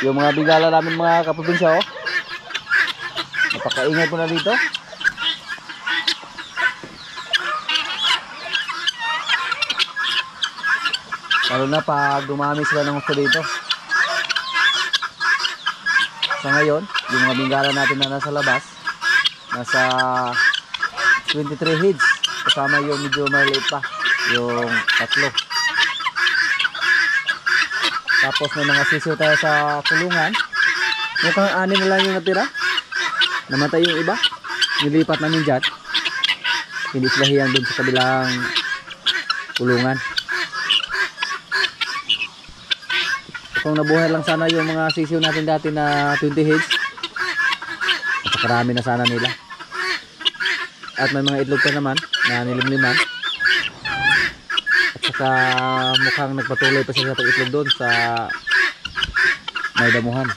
yung mga bigala namin mga kaprobinsya, oh. Napakaingay po na dito. Lalo na pag dumami sila ng gusto dito. Sa ngayon, yung mga bingala natin na nasa labas, nasa 23 heads. Kasama yung medyo maliit pa, yung tatlo. Tapos may mga sisiw tayo sa kulungan. Mukhang 6 na lang yung natira. Namatay yung iba. Nilipat namin dyan. Hindi sila hiyang dun sa kabilang kulungan. Kung nabuhay lang sana yung mga sisiw natin dati na 20 heads, napakarami na sana nila. At may mga itlog pa naman na nilimliman. At saka mukhang nagpatuloy pa sila sa pag-itlog doon sa may damuhan.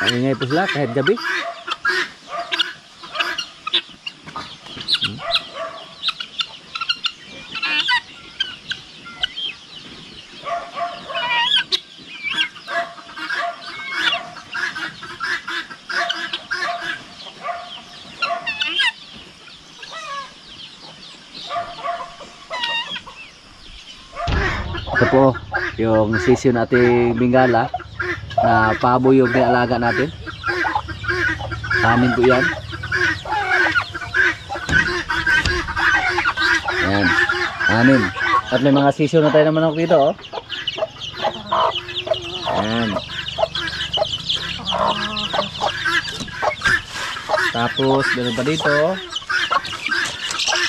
Ingay po sila kahit gabi. Ito po yung sisiw nating bingala na pabo yung pinalaga natin. Kanin po yan. Ayan, kanin. At may mga sisiw na tayo naman ako dito, oh. Ayan. Tapos meron pa dito.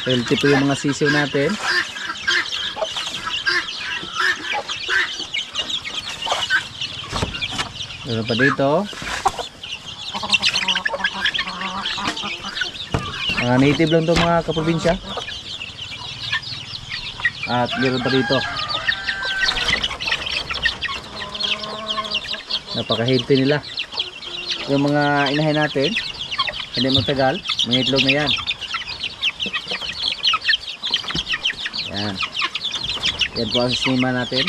Healthy po yung mga sisiw natin. Meron pa dito. Mga native lang to mga kaprobinsya. At meron pa dito. Napaka-healthy nila. Yung mga inahin natin, hindi magtagal, mga itlog na yan. Yan. Yan po ang sistema natin.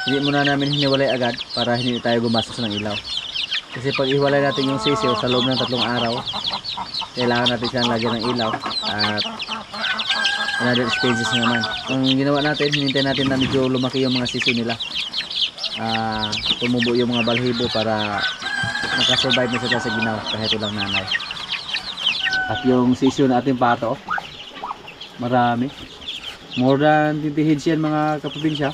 Hindi muna namin hiniwalay agad para hindi tayo gumastos ng ilaw. Kasi pag iwalay natin yung sisiw sa loob ng 3 araw, kailangan natin silang lagyan ng ilaw at another expenses naman. Ang ginawa natin, hinintay natin na medyo lumaki yung mga sisiw nila. Tumubo yung mga balhibo para makasurvive na sila sa ginaw kahit walang nanay. At yung sisiw na ating pato, marami. More than 20 heads yan mga kaprobinsya.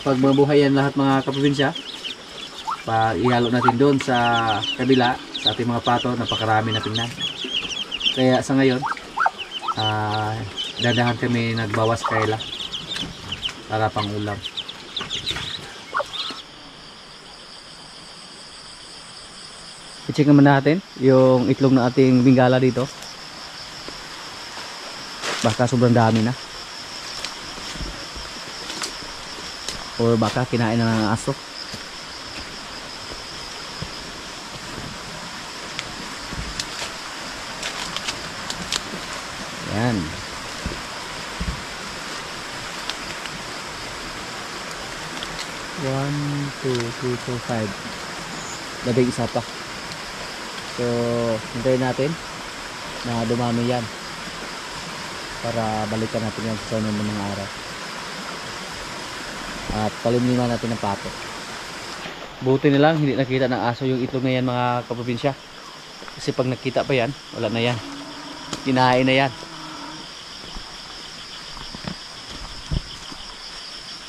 Pag mabuhay yan lahat mga kaprobinsya, pag ihalo natin doon sa kabila sa ating mga pato, napakarami na tingnan. Kaya sa ngayon dadahan kami nagbawas kaila para pang ulam. I-check naman natin yung itlog na ating bingala dito. Baka sobrang dami na, or baka kinain na ng aso. Yan. One, two, three, four, five. Labing isa pa. So hintayin natin na dumami yan para balikan natin yan sa sunod ng mga araw. At palimliman natin ng pato. Buti na lang hindi nakita ng aso yung itlog na yan mga kaprobinsya. Kasi pag nakita pa yan, wala na yan. Kinain na yan.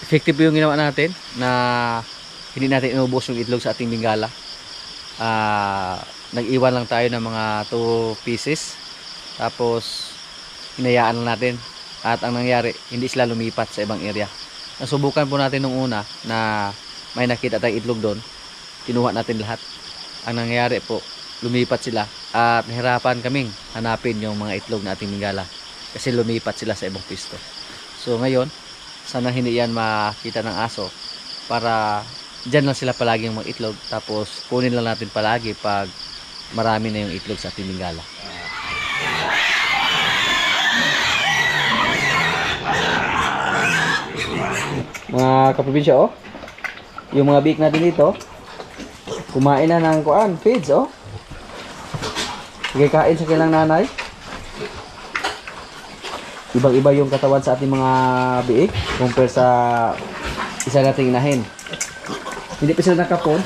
Effective yung ginawa natin na hindi natin inubos yung itlog sa ating bingala. Nag-iwan lang tayo ng mga 2 pieces. Tapos hinayaan lang natin. At ang nangyari, hindi sila lumipat sa ibang area. Nasubukan po natin nung una na may nakita tayong itlog doon. Kinuha natin lahat. Ang nangyari po, lumipat sila at nahirapan kaming hanapin yung mga itlog na ating bingala kasi lumipat sila sa ibang pisto. So ngayon, sana hindi yan makita ng aso para dyan lang sila palagi yung mga itlog, tapos kunin lang natin palagi pag marami na yung itlog sa ating Bengala. Mga kaprobinsya, oh, yung mga biik natin dito kumain na ng feeds, oh. Sige, kain sa kilang nanay. Ibang-iba yung katawan sa ating mga biik compare sa isa nating inahin. Hindi pa sila nakapon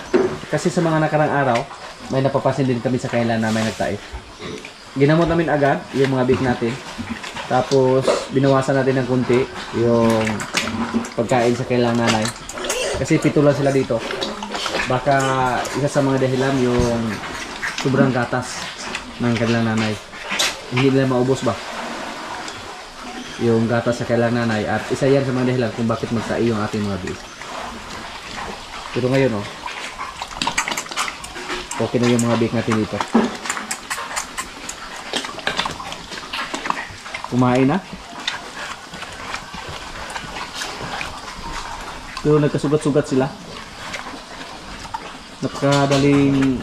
kasi sa mga nakarang araw may napapansin din kami sa kanila na may nagtae. Ginamot namin agad yung mga biik natin. Tapos binawasan natin ng kunti yung pagkain sa kanilang nanay. Kasi 7 lang sila dito. Baka isa sa mga dahilan yung sobrang gatas ng kanilang nanay. Hindi nila maubos ba yung gatas sa kanilang nanay. At isa yan sa mga dahilan kung bakit magtae yung ating mga biik. Pero ngayon, oh, okay na yung mga biik natin dito. Kumain na. Pero nagkasugat-sugat sila. Napakadaling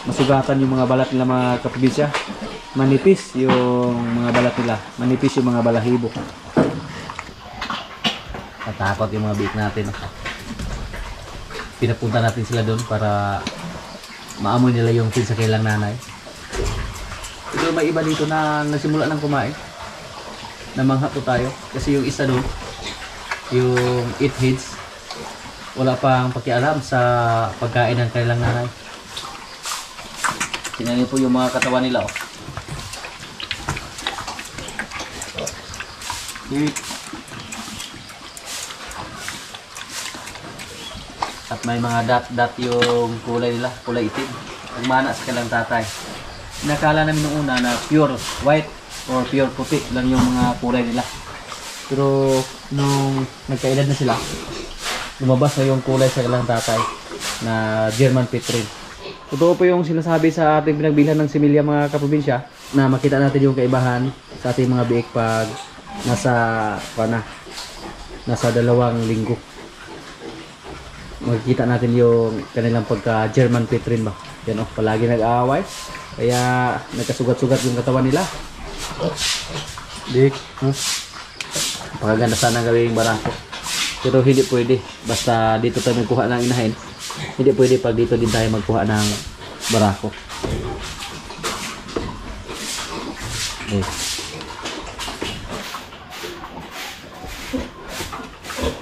masugatan yung mga balat nila, mga kaprobinsya. Manipis yung mga balat nila. Manipis yung mga balahibo. Natakot yung mga biik natin. Pinapunta natin sila doon para maamoy nila yung feed sa kailang nanay. Pero may iba dito na nagsimula ng kumain. Namangha po tayo. Kasi yung isa doon, yung 8 heads, wala pang pakialam sa pagkain ng kailang nanay. Tingnan niyo po yung mga katawan nila, oh. At may mga dot-dot yung kulay nila, kulay itim. Ang mana sa kailang tatay. Nakala namin nung una na pure white or pure puti lang yung mga kulay nila. Pero nung nagkaedad na sila, lumabas na yung kulay sa kailang tatay na German Petrine. Totoo po yung sinasabi sa ating pinagbilhan ng similya, mga kaprobinsya, na makita natin yung kaibahan sa ating mga biik pag nasa 2 linggo. Makikita natin yung kanilang pagka German Petrine ba. Yan, oh, palagi nag-aaway. Kaya nagkasugat-sugat yung katawan nila. Dik, napakaganda sana gawing barako. Pero hindi pwede. Basta dito tayo magkuha ng inahin. Hindi pwede pag dito din tayo magkuha ng barako. Okay.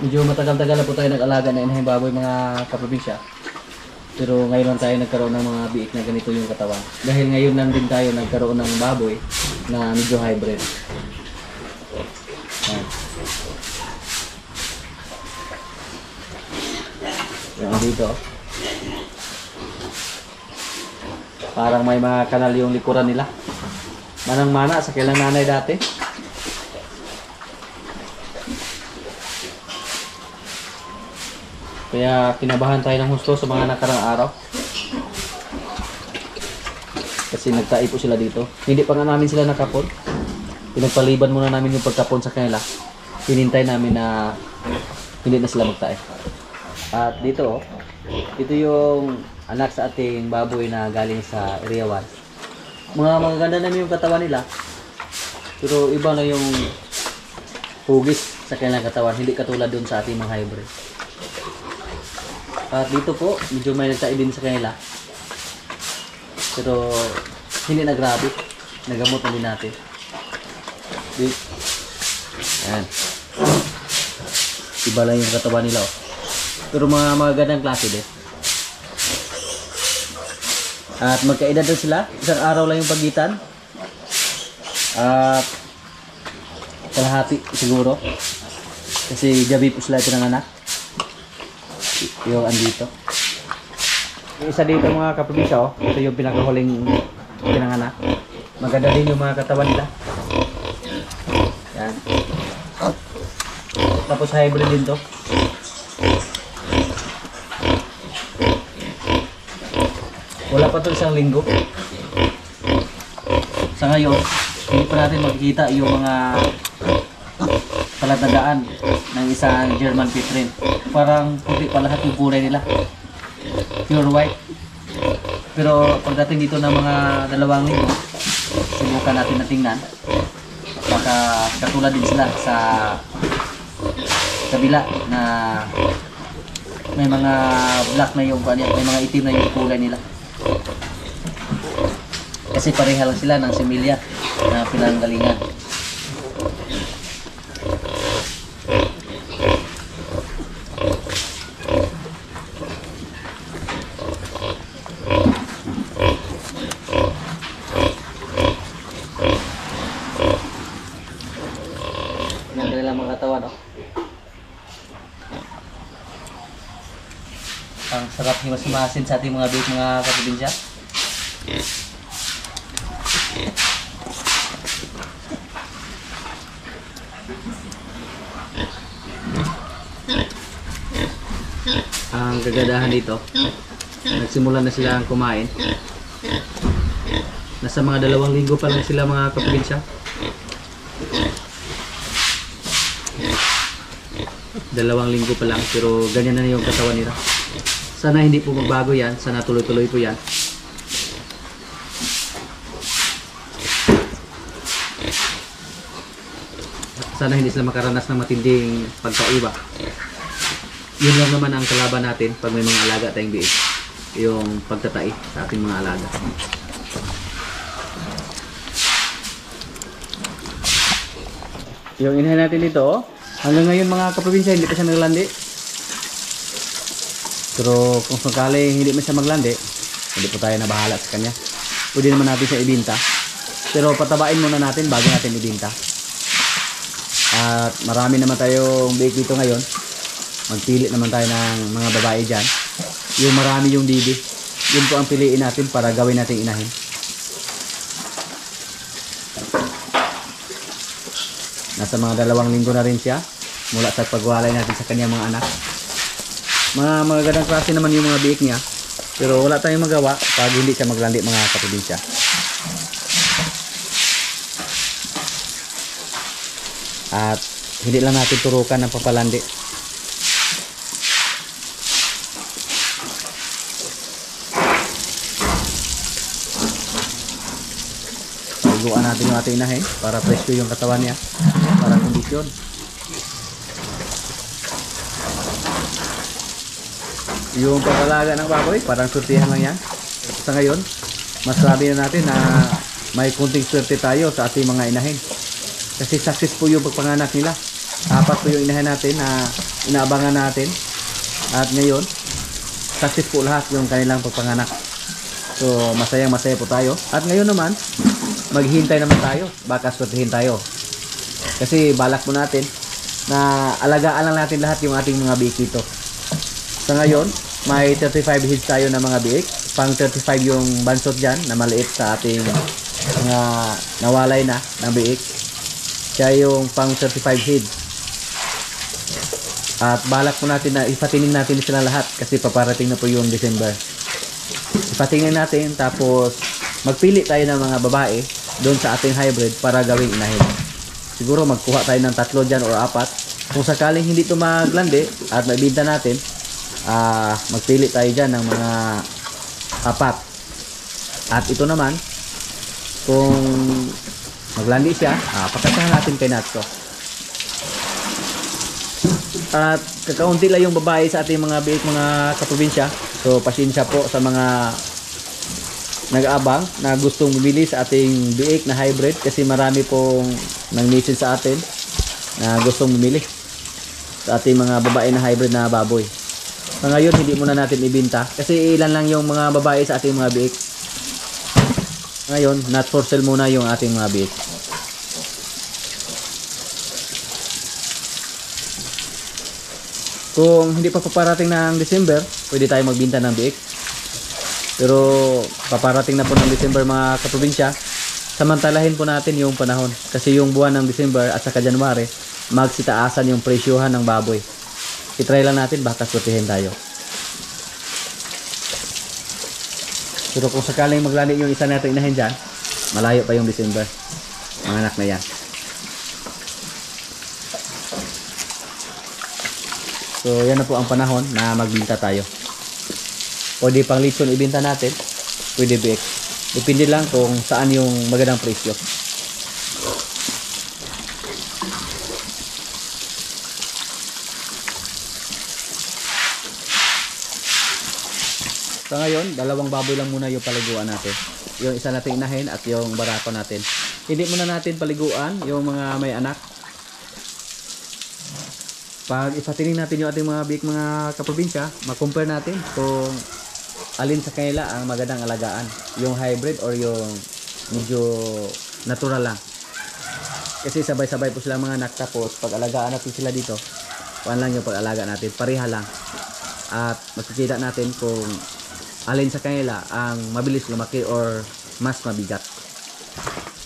Medyo matagal-tagal na po tayo nag-alaga na inahing baboy, mga kaprobinsya. Pero ngayon lang tayo nagkaroon ng mga biik na ganito yung katawan. Dahil ngayon lang din tayo nagkaroon ng baboy na medyo hybrid. Yan dito. Parang may mga kanal yung likuran nila. Manang-mana sa kailang nanay dati. Kaya kinabahan tayo ng husto sa mga nakarang araw. Kasi nagtae po sila dito. Hindi pa nga namin sila nakapon. Pinagpaliban muna namin yung pagkapon sa kanila. Hinintay namin na hindi na sila magtae. At dito, oh, ito yung anak sa ating baboy na galing sa Area 1. Mga magaganda namin yung katawan nila. Pero iba na yung hugis sa kanilang katawan. Hindi katulad dun sa ating mga hybrid. At dito po, medyo may nagtae din sa kanila. Pero hindi na grabe. Nagamot na din natin. Ayan. Iba lang yung katawan nila, oh. Pero mga magandang klase din. At magkaedad na sila. Isang araw lang yung pagitan. At kalahati siguro. Kasi gabi po sila ito ng anak. Yung andito. Yung isa dito, mga kaprobinsya, oh. Ito yung pinakahuling pinanganak. Maganda din yung mga katawan nila. Yan. Tapos hybrid din to. Wala pa to isang linggo. Sa ngayon, hindi pa natin makikita yung mga palatandaan ng isang German Petrine. Parang puti pa lahat yung kulay nila. Pure white. Pero pagdating dito ng mga 2 linggo, subukan natin na tingnan. Baka katulad din sila sa kabila na may mga black na yung may mga itim na yung kulay nila. Kasi pareha lang sila ng similya na pinanggalingan. Yan kanilang mga katawan, oh. Ang sarap himas-himasin sa ating mga bait, mga kaprobinsya. Ang kagadahan dito, nagsimula na sila ang kumain. Nasa mga 2 linggo pa lang sila, mga kaprobinsya. 2 linggo pa lang, pero ganyan na yung katawan nila. Sana hindi po magbago yan, sana tuloy-tuloy po yan. Sana hindi sila makaranas ng matinding pagkaiba. Yun lang naman ang kalaban natin pag may mga alaga tayong biik, yung pagtatai sa ating mga alaga. Yung inahin natin dito, oh. Hanggang ngayon, mga kaprobinsya, hindi pa siya naglandi. Pero kung sakali hindi man siya maglandi, hindi po tayo na bahala sa kanya. Pwede naman natin siya ibinta. Pero patabain muna natin bago natin ibinta. At marami naman tayong biik dito ngayon. Magpili naman tayo ng mga babae dyan. Yung marami yung bibi, yun po ang piliin natin para gawin natin inahin. Nasa mga 2 linggo na rin siya mula sa pagwalay natin sa kanyang mga anak. Mga magagandang klase naman yung mga biik niya, pero wala tayong magawa pag hindi siya maglandi, mga kaprobinsya. At hindi lang natin turukan ng papalandi. Pagluan natin yung ating inahin para presko yung katawan niya, para kondisyon. Yung pag-alaga ng baboy, parang surtihan lang yan. Sa ngayon, mas sabi na natin na may kunting swerte tayo sa ating mga inahin. Kasi success po yung pagpanganak nila. 4 po yung inahin natin na inaabangan natin. At ngayon, success po lahat yung kanilang pagpanganak. So, masayang-masaya po tayo. At ngayon naman, maghihintay naman tayo. Baka swertihin tayo. Kasi balak po natin na alagaan lang natin lahat yung ating mga biik dito. Sa ngayon, may 35 heads tayo na mga biik. Pang 35 yung bansot dyan na maliit sa ating mga nawalay na biik. Siya yung pang 35 heads. At balak po natin na ipatingin natin sila lahat kasi paparating na po yung December. Ipatingin natin tapos magpili tayo ng mga babae doon sa ating hybrid para gawing inahin. Siguro magkuha tayo ng 3 dyan o 4. Kung sakaling hindi ito maglandi at magbinta natin, magpili tayo dyan ng mga 4. At ito naman, kung maglandi siya, pagkasahan natin kay Natso. At kakaunti lang yung babae sa ating mga biik, mga kaprobinsya. So pasensya po sa mga nag-aabang na gustong bumili sa ating biik na hybrid kasi marami pong nang-message sa atin na gustong bumili sa ating mga babae na hybrid na baboy. So ngayon hindi muna natin ibinta kasi ilan lang yung mga babae sa ating mga biik. Ngayon not for sale muna yung ating mga biik. Kung hindi pa paparating ng December, pwede tayo magbinta ng biik. Pero paparating na po ng December, mga kaprobinsya. Samantalahin po natin yung panahon. Kasi yung buwan ng December at saka January, magsitaasan yung presyohan ng baboy. I-try lang natin, baka swertihin tayo. Pero kung sakaling maglandi yung isa natin inahin dyan, malayo pa yung December. Mga anak na yan. So yan na po ang panahon na magbinta tayo. Pwede pang lechon ibinta natin. pwede BX. Depende lang kung saan yung magandang presyo. So ngayon, dalawang baboy lang muna yung paliguan natin. Yung isa nating inahin at yung barako natin. Hindi muna natin paliguan yung mga may anak. Pag ipatingin natin yung ating mga big mga kaprobinsya, ma-compare natin kung alin sa kanila ang magandang alagaan. Yung hybrid or yung medyo natural lang. Kasi sabay-sabay po sila mga anak, tapos pag alagaan natin sila dito, kuan lang yung pag-alaga natin, pareha lang. At makikita natin kung alin sa kanila ang mabilis lumaki or mas mabigat.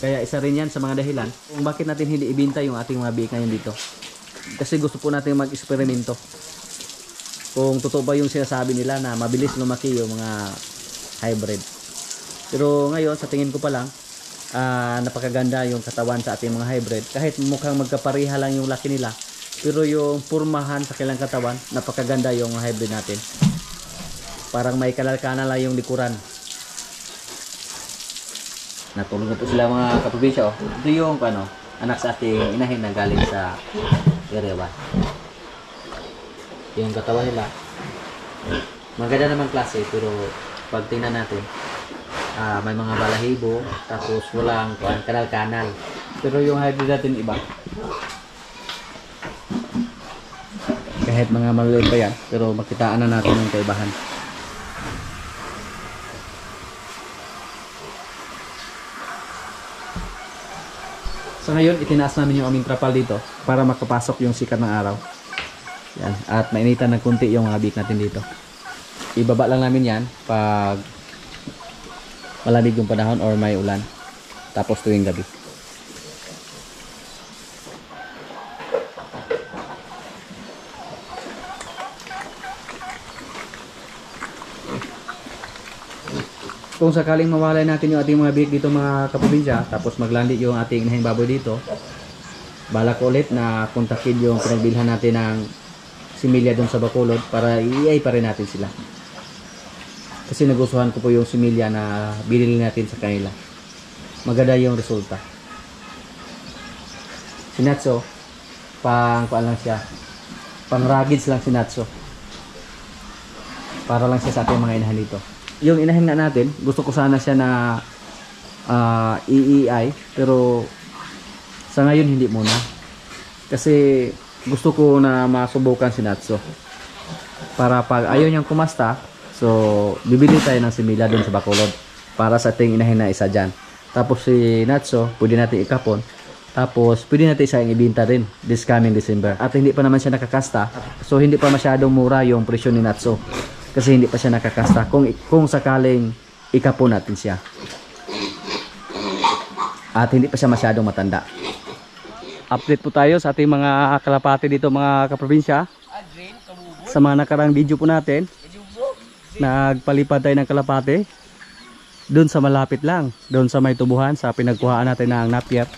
Kaya isa rin yan sa mga dahilan kung bakit natin hindi ibenta yung ating mga biik ngayon dito. Kasi gusto po natin mag-eksperimento kung totoo ba yung sinasabi nila na mabilis lumaki yung mga hybrid. Pero ngayon sa tingin ko pa lang, napakaganda yung katawan sa ating mga hybrid. Kahit mukhang magkapareha lang yung laki nila, pero yung purmahan sa kanilang katawan, napakaganda yung hybrid natin. Parang may kanal-kanal lang yung likuran. Natulog na po sila mga kaprobinsya. Oh. Ito yung anak sa ating inahin na galing sa area 1. Yung katawan nila, maganda naman klase, pero pag tingnan natin, may mga balahibo, tapos walang kanal-kanal. Pero yung hybrid natin iba. Kahit mga maliliit pa yan, pero makitaan na natin ang kaibahan. So ngayon, itinaas namin yung aming trapal dito para makapasok yung sikat ng araw. Yan. At mainitan ng kunti yung mga biik natin dito. Ibaba lang namin yan pag malamig yung panahon or may ulan. Tapos tuwing gabi. Kung sakaling mawalay natin yung ating mga biik dito mga kaprobinsya, tapos maglandi yung ating inahing baboy dito, balak ulit na kontakin yung pinagbilhan natin ng similya doon sa Bacolod para i-AI pa rin natin sila. Kasi nagustuhan ko po yung similya na binili natin sa kanila. Maganda yung resulta. Si Natso, pang lang siya, pang ragids lang si Natso. Para lang siya sa ating mga inahan dito. Yung inahin nga natin, gusto ko sana siya na EEI, pero sa ngayon hindi muna. Kasi gusto ko na masubukan si Natso. Para pag ayaw niyang kumasta, so bibili tayo ng simila dun sa Bacolod para sa ating inahin na isa dyan. Tapos si Natso, pwede natin ikapon. Tapos pwede natin siya ibinta rin this coming December. At hindi pa naman siya nakakasta, so hindi pa masyadong mura yung presyo ni Natso. Kasi hindi pa siya nakakasta kung sakaling ikapon natin siya. At hindi pa siya masyadong matanda. Update po tayo sa ating mga kalapati dito mga kaprobinsya. Sa mga nakarang video po natin, nagpalipad tayo ng kalapati doon sa malapit lang, doon sa may tubuhan sa pinagkuhaan natin ng napier.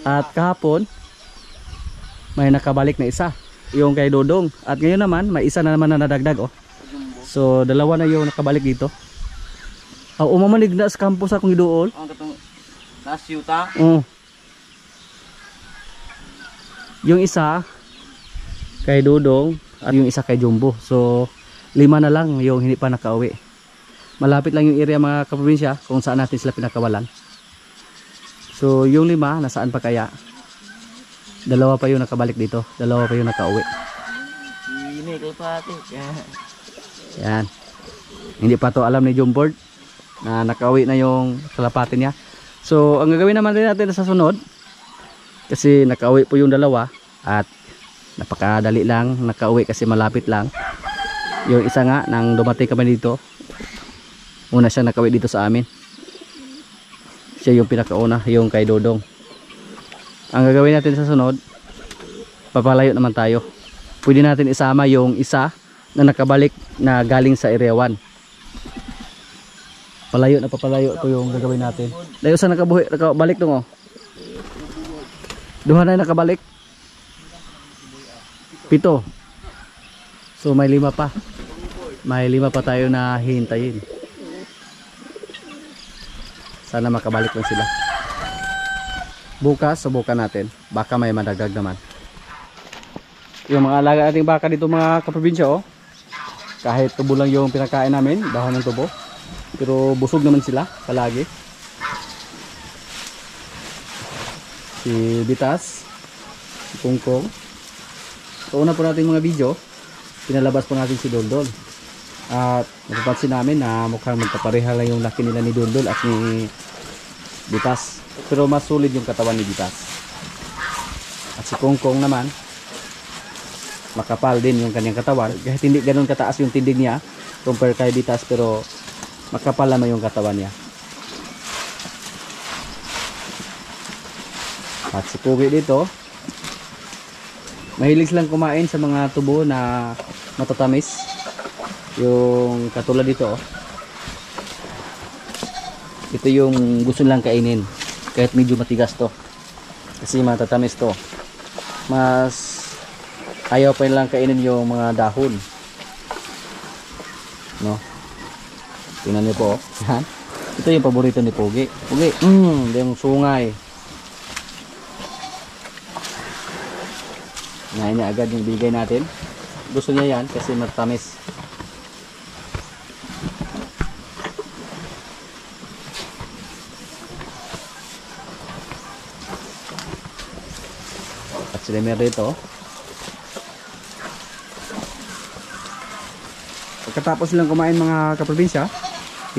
At kahapon may nakabalik na isa, yung kay Dodong. At ngayon naman may isa na naman na nadagdag. So dalawa na yung nakabalik dito. Umamanig na sa campus akong idool. Last yuta. Yung isa kay Dodong at yung isa kay Jumbo. So 5 na lang yung hindi pa nakauwi. Malapit lang yung area mga kaprobinsya kung saan natin sila pinakawalan. So yung 5 nasaan pa kaya? Dalawa pa yung nakabalik dito, dalawa pa yung nakauwi. Ini kalapati. Yan. Hindi pa to alam ni Jumbord na nakauwi na yung kalapati niya. So ang gagawin naman din natin sa sunod, kasi nakauwi po yung dalawa at napakadali lang nakauwi kasi malapit lang. Yung isa nga nang dumating kami dito, una siya nakauwi dito sa amin. Siya yung pinakauna, yung kay Dodong. Ang gagawin natin sa sunod, papalayo naman tayo. Pwede natin isama yung isa na nakabalik na galing sa area 1. Palayo na papalayo ito yung gagawin natin. Layo sa nakabalik dong oh. Duha na nakabalik. 7. So may 5 pa. May 5 pa tayo na hihintayin. Sana makabalik lang sila. Bukas subukan natin, baka may madagdag naman. Yung mga alaga nating baka dito mga kaprobinsya, oh, kahit tubo lang yung pinakain namin, dahon ng tubo, pero busog naman sila palagi. Si Bitas, si Kungkong. So una po natin mga video, pinalabas po natin si Dondol. At napapansin namin na mukhang magkapareha lang yung laki nila ni Dondol at ni Bitas. Pero mas solid yung katawan ni Bitas. At si Kungkong naman, makapal din yung kanyang katawan. Kahit hindi ganun kataas yung tindig niya compare kay Bitas, pero makapal naman yung katawan niya. At si Pugi dito, mahilig silang kumain sa mga tubo na matatamis. Yung katulad dito, oh. Ito yung gusto nilang kainin kahit medyo matigas to, kasi matatamis to. Mas ayaw pa nilang kainin yung mga dahon, no? Tingnan niyo po, yan. Ito yung paborito ni Pugi. Pugi, yung sungay. Nain niya agad yung bigay natin. Gusto niya yan kasi matamis. At sila meron dito. Pagkatapos silang kumain mga kaprobinsya,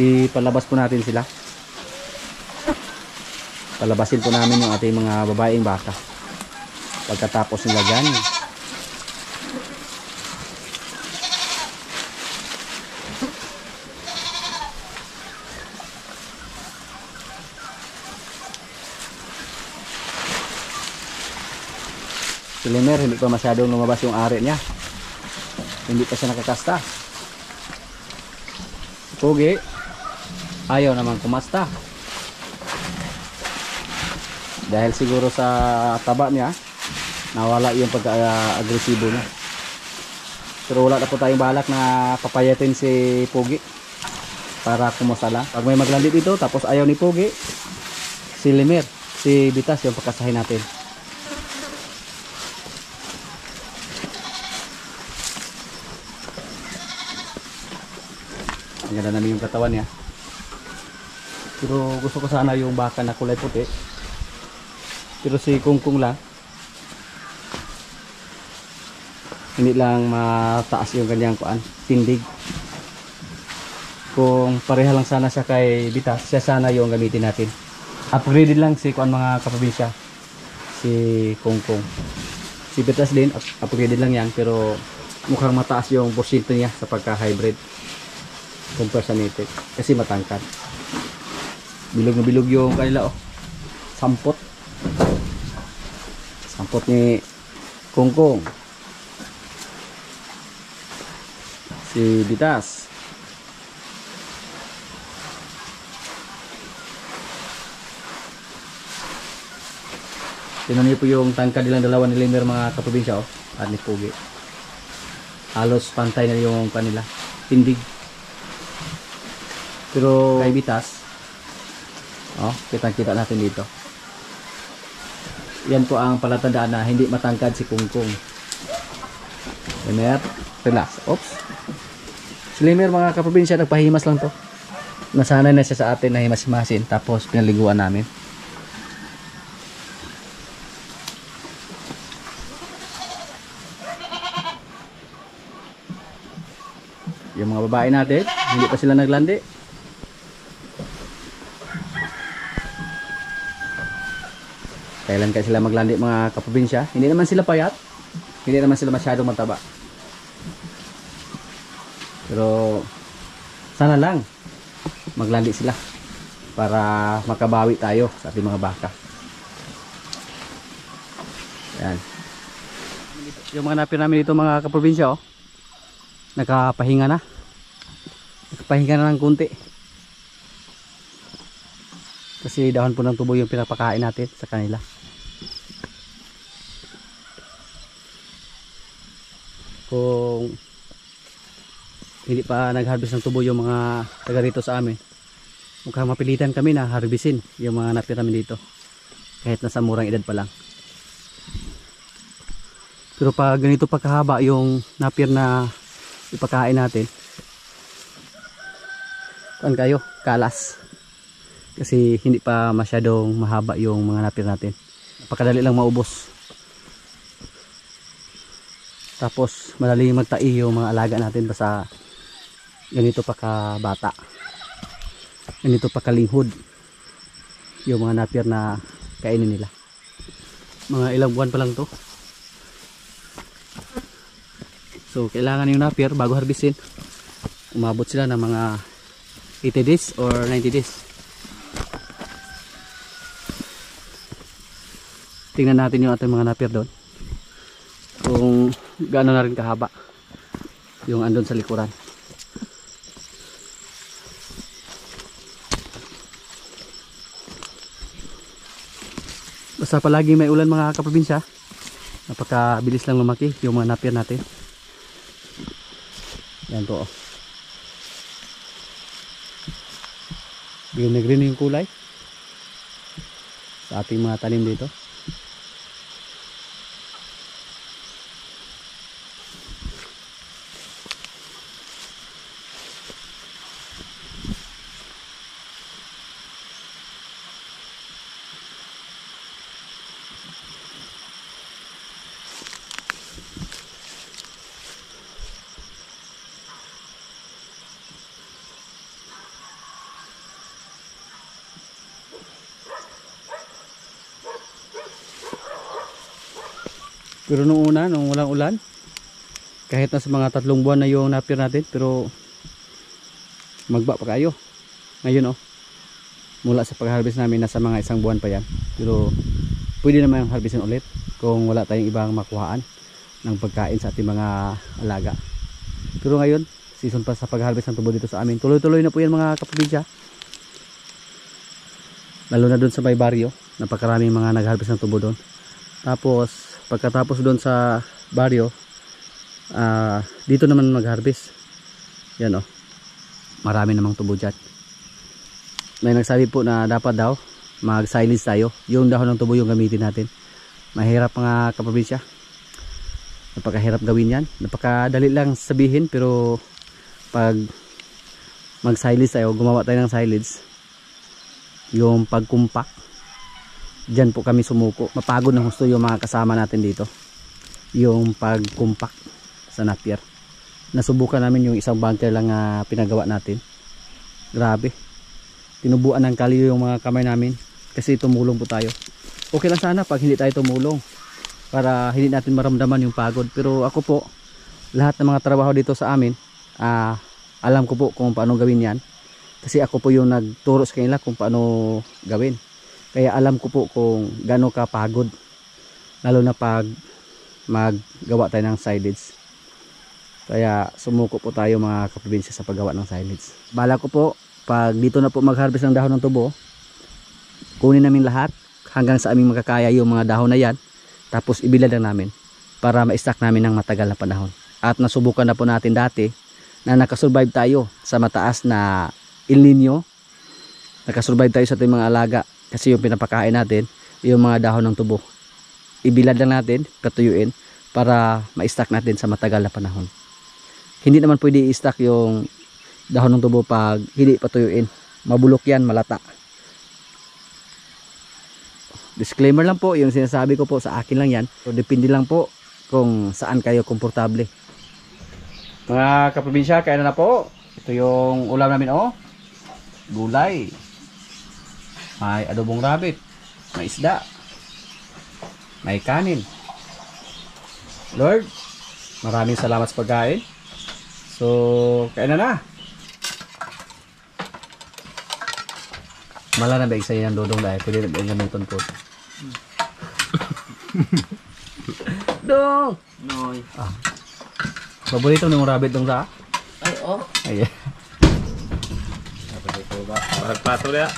ipalabas po natin sila. Palabasin po namin yung ating mga babaeng baka. Pagkatapos nila dyan, si Limer hindi pa masyadong lumabas yung ari niya, hindi pa siya nakakasta. Pugi ayaw naman kumasta dahil siguro sa taba niya nawala yung pagka-agresibo niya. Pero wala na po tayong balak na papayatin si Pugi para kumusta lang. Pag may maglandi dito tapos ayaw ni Pugi, si Limer, si Bitas yung pakasahin natin. Ang ganda namin yung katawan niya. Pero gusto ko sana yung baka na kulay puti. Pero si Kungkong lang, hindi lang mataas yung kanyang tindig. Kung pareha lang sana siya kay Bitas, siya sana yung gamitin natin. Upgraded lang si mga kaprobinsya, si Kungkong. Si Bitas din upgraded lang yan, pero mukhang mataas yung porsyento niya sa pagka-hybrid compare sa native kasi matangkad. Bilog na bilog yung kanila, oh. Sampot ni Kungkong. Si Bitas, tinan niyo po yung tangkad nilang dalawa ni Limer mga kaprobinsya, oh. At ni Pugi halos pantay na yung kanila tindig. Pero kay Bitas, oh, kita natin dito. Yan po ang palatandaan na hindi matangkad si Kungkong. Limer, relax. Oops. Si Limer mga kaprobinsya, nagpahimas lang to. Nasanay na siya sa atin na himas-himasin, tapos pinaliguan namin. Yung mga babae natin, hindi pa sila naglandi. Kailan kaya sila maglandi mga kaprobinsya? Hindi naman sila payat, hindi naman sila masyadong mataba. Pero sana lang maglandi sila para makabawi tayo sa ating mga baka. Yan. Yung mga napir namin dito mga kaprobinsya, oh, nakapahinga na. Nakapahinga na ng kunti. Kasi dahon po ng tubo yung pinapakain natin sa kanila. Kung hindi pa nag-harvest ng tubo yung mga taga rito sa amin, mukhang mapilitan kami na harbisin yung mga napir namin dito. Kahit nasa murang edad pa lang. Pero pag ganito pa kahaba yung napir na ipakain natin, kuan kayo, kalas. Kasi hindi pa masyadong mahaba yung mga napir natin. Napakadali lang maubos. Tapos madali magtai yung mga alaga natin basta ganito pa kabata. Ganito pa kalinghod yung mga napir na kainin nila. Mga ilang buwan pa lang to. So kailangan yung napir bago harbisin, umabot sila ng mga 80 days or 90 days. Tingnan natin yung ating mga napir doon, kung gaano na rin kahaba yung andon sa likuran. Basta palagi may ulan mga kaprobinsya, napakabilis lang lumaki yung mga napir natin. Yan po, green na green yung kulay sa ating mga tanim dito. Pero nung una, nung walang ulan, kahit na sa mga 3 buwan na yung napir natin, pero magba pa kayo. Ngayon mula sa pag-harvest namin nasa mga 1 buwan pa yan. Pero pwede naman yung harvestin ulit kung wala tayong ibang makuhaan ng pagkain sa ating mga alaga. Pero ngayon, season pa sa pag-harvest ng tubo dito sa amin. Tuloy-tuloy na po yan mga kaprobinsya. Lalo na doon sa may baryo, napakaraming mga nag-harvest ng tubo doon. Tapos pagkatapos doon sa baryo, dito naman mag-harvest. Yan marami namang tubo dyan. May nagsabi po na dapat daw mag-silage tayo, yung dahon ng tubo yung gamitin natin. Mahirap mga kaprobinsya, napakahirap gawin yan. Napakadali lang sabihin, pero pag mag-silage tayo, gumawa tayo ng silage, yung pagkumpak, dyan po kami sumuko. Mapagod ng gusto yung mga kasama natin dito, yung pagkumpak sa napir. Nasubukan namin yung isang bunker lang pinagawa natin. Grabe, tinubuan ng kalyo yung mga kamay namin kasi tumulong po tayo. Okay lang sana pag hindi tayo tumulong, para hindi natin maramdaman yung pagod. Pero ako po, lahat ng mga trabaho dito sa amin, alam ko po kung paano gawin yan, kasi ako po yung nagturo sa kanila kung paano gawin. Kaya alam ko po kung gaano ka pagod, lalo na pag maggawa tayo ng silage. Kaya sumuko po tayo mga kaprobinsya sa paggawa ng silage. Bala ko po, pag dito na po mag-harvest ng dahon ng tubo, kunin namin lahat hanggang sa aming makakaya yung mga dahon na yan. Tapos ibilad lang namin para ma-stack namin ng matagal na panahon. At nasubukan na po natin dati na nakasurvive tayo sa mataas na El Nino. Nakasurvive tayo sa ating mga alaga. Kasi yung pinapakain natin, yung mga dahon ng tubo, ibilad lang natin, patuyuin, para ma-stack natin sa matagal na panahon. Hindi naman pwede i-stack yung dahon ng tubo pag hindi patuyuin. Mabulok yan, malata. Disclaimer lang po, yung sinasabi ko po sa akin lang yan. So, depende lang po kung saan kayo komportable. Mga kaprobinsya, kaya na po. Ito yung ulam namin gulay. May adobong rabbit, may isda, may kanin. Lord, maraming salamat sa pagkain. So, kain na. Mala na ba isa yan dodong dahil pwede na ba yung gamiton po. Dong! Noy. Paborito ng rabbit dong sa? Ay, Ayan. Paborito ba? Magpato na.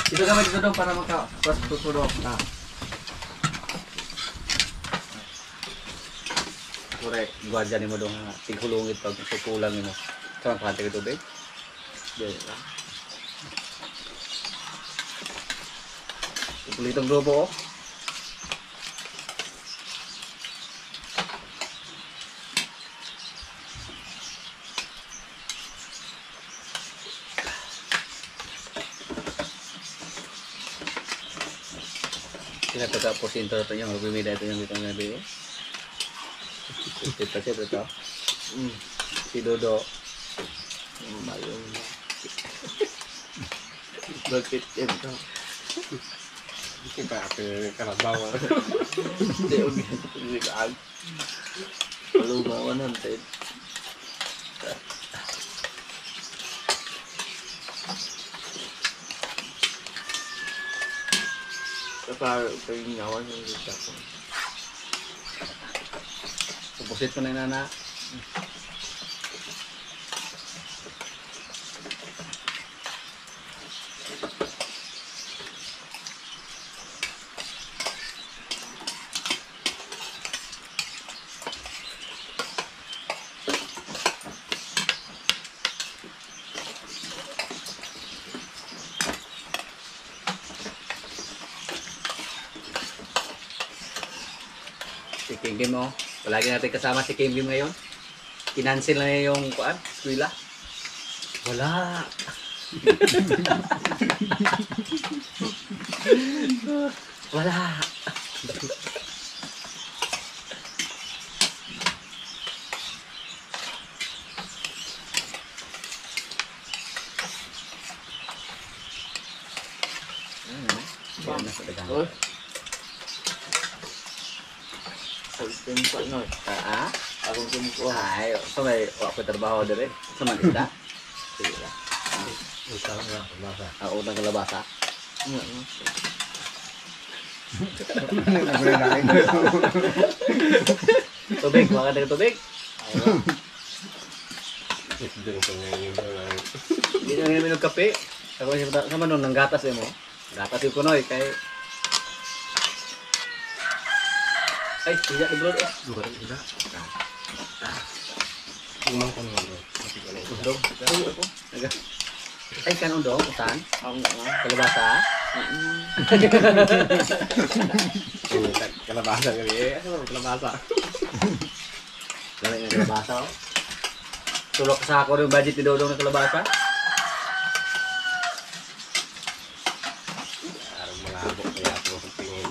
Ito kami dito dong para magka-tutulog na. Correct. Gwadya ni mo dong tigulungit pag kukulang mo. Sama kalante ka tubig. Diyan lang. Kulitong grupo oh. Pinagkatapos intro ito yung bumida ito yung dito nga biyo. Ito ito. Si Dodo. Mayroon na. Bakit ito? Kita apa kalabaw. Hindi, huwag yan. Palubawan natin. Kapag pahingawan yung isa ko. Supusit ko na yung nana. Si King Kim oh. Palagi natin kasama si King Kim ngayon. Kinancel na niya yung kuan, eskwela. Wala. Wala. Yan na sa dagang. Uy! Pagpin pa no. Ah? Akong kumukuha. Ay, so may ako trabaho dire. Sa Manila. Sige lang. Utang na masa. Unang kalabasa. Tubig, baka ng tubig. Dito ko ngayon yung Hindi na namin ng kape. Ako sama nung nanggatas mo. Gatas yung kunoy kay ay, tidak di blur. Bukan tidak. Umang kan ngono. Mati ko na ito. Undong. Ay, kan undong, usan. Ang nga. Kalabasa. Kalabasa kali. Ano kalabasa? Dali ng kalabasa. Oh. Tulok sa ako yung budget ni Dodong ng kalabasa. Arang malabo kaya ako kung tingin.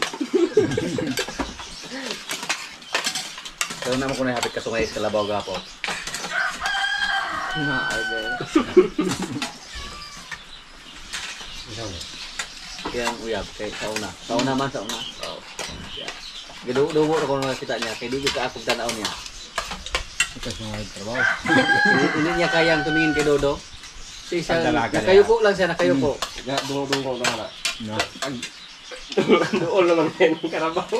Pero naman ko na hapit kasungay sa kalabaw gapo. Naagay. Ikaw na. Kaya uyab kay sa una. Sa una man sa una. Oh. Gidugo ko na kita niya kay di ka ako tanaw niya. Ito sa mga trabaho. Hindi niya kayang tumingin kay Dodo. Si isa Pagdalaga niya. nakayuko lang siya, nakayuko. Dungo-dungo na nga. Doon naman yan yung karabaw.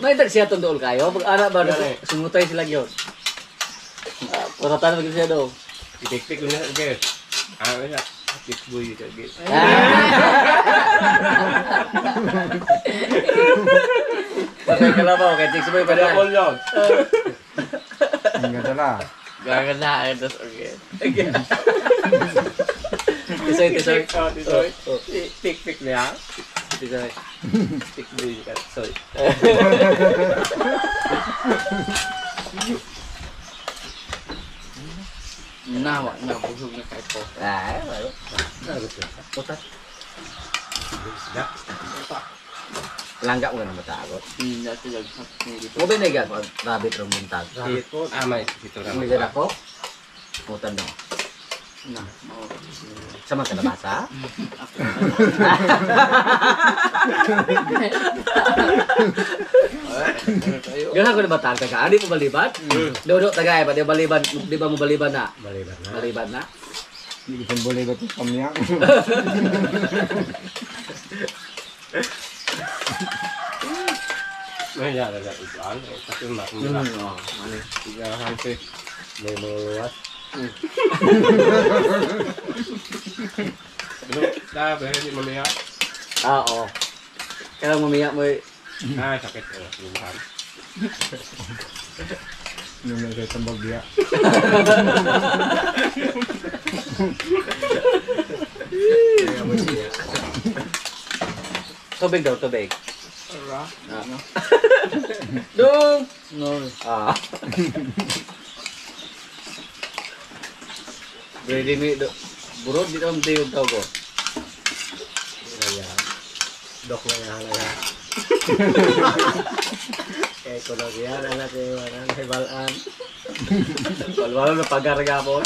May dag siya tong dool kayo. Pag ana ba Dali. sumutay sila gyud. Puratan mo siya do. Itik-tik lang yan, guys. Ano siya? Tikboy ka, guys. Patay kalabaw kay Tix Boy pa dai. Kaya yun. Enggak salah. Gaganahin das again. Tisoy. Tisoy. Tik-tik niya. Tisoy. Tikboy ka. Sorry. Nawa na busog na kahit po. Ay, ayo. Putat. Langga mo na matagot. Hindi na sila dito. Mo binigan mo rabbit ro muntag. May dito na. Binigan ako. Putan no. Na. Sama kalabasa. Ganun ko na batang ka. Adi mo baliban? Dodo tagay ba? Di baliban, di ba mo baliban na? Baliban na. Baliban na. Hindi ko boleh betul kami. May yara na ipan. Kasi makumula. Tiga hampir. May maluwas. Ano? Dapat hindi mamaya. Oo. Kaya mamaya mo Ay, sakit. Lumahan. Nung nagkita bagya. Kaya mo siya. Tubig daw, tubig. Ara. Ano? Dong! No. Ah. Ready mi do. Burod di daw tayo tao ko. Kaya. Dok na yan na. Kaya ko lang yan. Anak yung hibalaan. Wala na pagarga po.